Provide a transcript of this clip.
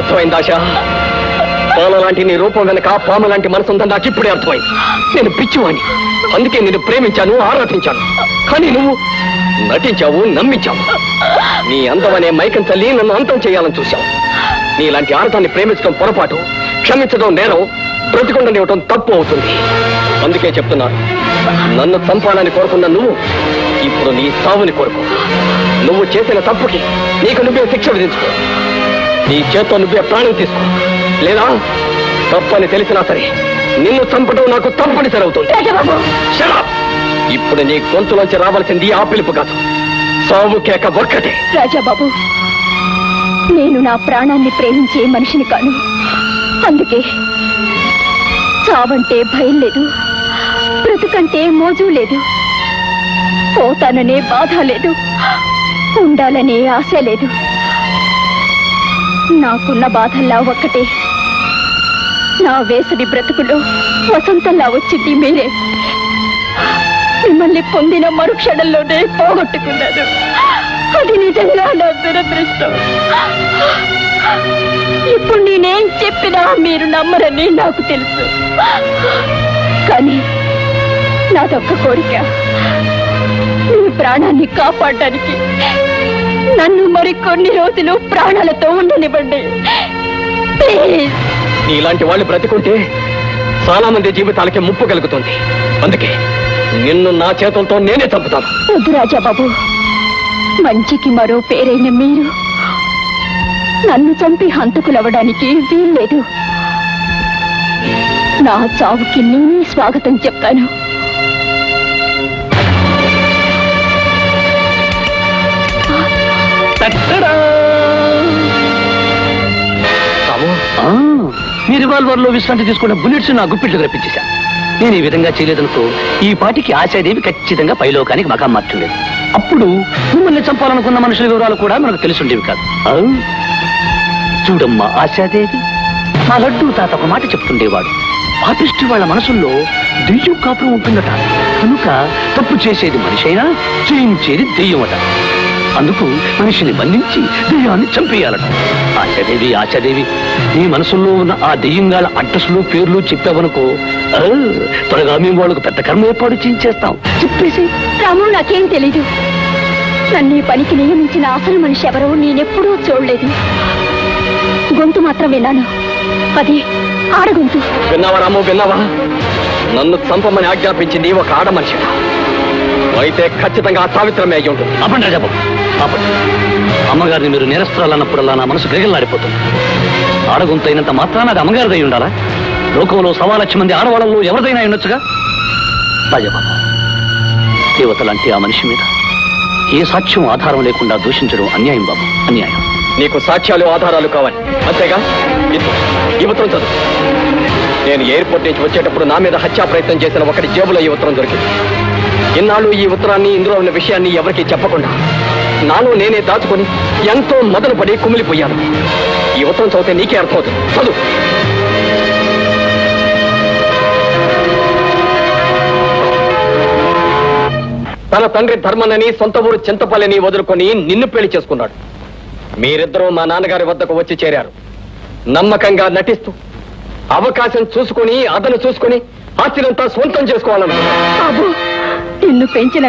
అర్థమైంది ఆశ. పాల లాంటి నీ రూపం వెనక పాము లాంటి మనసు ఉందని నాకు ఇప్పుడే అర్థమైంది. నేను పిచ్చివాణ్ణి, అందుకే నేను ప్రేమించాను, ఆరాధించాను. కానీ నువ్వు నటించావు, నమ్మించావు. నీ అందమనే మైకం తల్లి నన్ను అంతం చేయాలని చూశావు. నీలాంటి ఆడదాన్ని ప్రేమించడం పొరపాటు, క్షమించడం నేరం, బ్రతికొండనివ్వటం తప్పు అవుతుంది. అందుకే చెప్తున్నాను, నన్ను చంపాలని కోరుకున్న నువ్వు ఇప్పుడు నీ సావుని కోరుకో. నువ్వు చేసిన తప్పుకి నీకు నువ్వే శిక్ష విధించుకో. నీ చేత్తో నువ్వే ప్రాణం తీసుకో. లేదా తప్పని తెలిసినా సరే నిన్ను చంపడం నాకు తప్పనిసరి అవుతుంది. ఇప్పుడు నీ గొంతులోంచి రావాల్సింది ఆ పిలుపు కాదు, సావు కేక ఒక్కటే. రాజాబాబు, నేను నా ప్రాణాన్ని ప్రేమించే మనిషిని కాను. అందుకే చావంటే భయం లేదు, బ్రతుకంటే మోజు లేదు, పోతాననే బాధ లేదు, ఉండాలనే ఆశ లేదు. నాకున్న బాధల్లా ఒక్కటే, నా వేసవి బ్రతుకులో వసంతంలా వచ్చింది మీరే. మిమ్మల్ని పొందిన మరుక్షణంలోనే పోగొట్టుకున్నాను. అది నిజంగా నా దురదృష్టం. ఇప్పుడు నేనేం చెప్పినా మీరు నమ్మరని నాకు తెలుసు. కానీ నాదొక్క కోరిక, మీ ప్రాణాన్ని కాపాడడానికి నన్ను మరికొన్ని రోజులు ప్రాణాలతో ఉండనివ్వండి. ఇలాంటి వాళ్ళు బ్రతికుంటే చాలా మంది జీవితాలకి ముప్పు కలుగుతుంది. అందుకే నిన్ను నా చేతులతో నేనే చంపుతాను. వద్దు రాజాబాబు, మంచికి మరో పేరైన మీరు నన్ను చంపి హంతకులవ్వడానికి వీల్లేదు. నా చావుకి నేనే స్వాగతం చెప్తాను. మీ రివాల్వర్ లో విశ్రాంతి తీసుకున్న బుల్లెట్స్ నా గుప్పిట్లు రప్పించేశా. నేను ఈ విధంగా చేయలేదనుకో ఈ పాటికి ఆశాదేవి ఖచ్చితంగా పైలోకానికి మకాం మార్చుండేది. అప్పుడు మిమ్మల్ని చంపాలనుకున్న మనుషుల వివరాలు కూడా మనకు తెలుసుండేవి కాదు. చూడమ్మా ఆశాదేవి, మా లడ్డు తాత ఒక మాట చెప్తుండేవాడు, పాపిష్టి వాళ్ళ మనసుల్లో దెయ్యం కాపురం ఉంటుందట. కనుక తప్పు చేసేది మనిషి అయినా చేయించేది దెయ్యమట. అందుకు మనిషిని బంధించి దెయ్యాన్ని చంపేయాలట. ఆశాదేవి ఆశాదేవి, నీ మనసుల్లో ఉన్న ఆ దెయ్యంగాల అడ్రస్లు పేర్లు చెప్పావనుకో, త్వరగా మేము వాళ్ళకు పెద్ద కర్మ ఏర్పాటు చేయించేస్తాం. చెప్పేసి. రాము, నాకేం తెలీదు. నన్ను ఈ పనికి నియమించిన అసలు మనిషి ఎవరో నేనెప్పుడూ చూడలేదు. గొంతు మాత్రం విన్నాను, అది ఆడగొంతు. విన్నావా రాము, విన్నావా? నన్ను చంపమని ఆజ్ఞాపించింది ఒక ఆడ మనిషి. అయితే ఖచ్చితంగా ఆ సావిత్రమే అయ్యి ఉంటుంది. అప్పండి రాజాబాబు, అప్పండి. అమ్మగారిని మీరు నేరస్తురాలన్నప్పుడల్లా నా మనసు గిరగిల్లాడిపోతుంది. ఆడగొంతు అయినంత మాత్రాన అది అమ్మగారిదై ఉండాలా? లోకంలో 1,00,000 మంది ఆడవాళ్ళలో ఎవరిదైనా ఉండొచ్చుగా. రాజాబాబు, దేవత లాంటి ఆ మనిషి మీద ఏ సాక్ష్యం ఆధారం లేకుండా దూషించడం అన్యాయం బాబు, అన్యాయం. నీకు సాక్ష్యాలు ఆధారాలు కావాలి అంతేగా? ఈ ఉత్తరం చదువు. నేను ఎయిర్పోర్ట్ నుంచి వచ్చేటప్పుడు నా మీద హత్యా ప్రయత్నం చేసిన ఒకటి జేబులో ఈ ఉత్తరం దొరికింది. ఇన్నాళ్ళు ఈ ఉత్తరాన్ని, ఇందులో ఉన్న విషయాన్ని ఎవరికీ చెప్పకుండా నాలో నేనే దాచుకొని ఎంతో మొదలు పడి కుమిలిపోయాను. ఈ ఉత్తరం చదివితే నీకే అర్థమవుతుంది. చదువు. తన తండ్రి ధర్మన్నని, సొంత ఊరు చింతపల్లిని వదులుకొని నిన్ను పెళ్లి చేసుకున్నాడు. మీరిద్దరూ మా నాన్నగారి వద్దకు వచ్చి చేరారు. నమ్మకంగా నటిస్తూ అవకాశం చూసుకుని, అదను చూసుకుని ఆస్తినంతా సొంతం చేసుకోవాలనుకున్నాడు. నిన్ను పెంచిన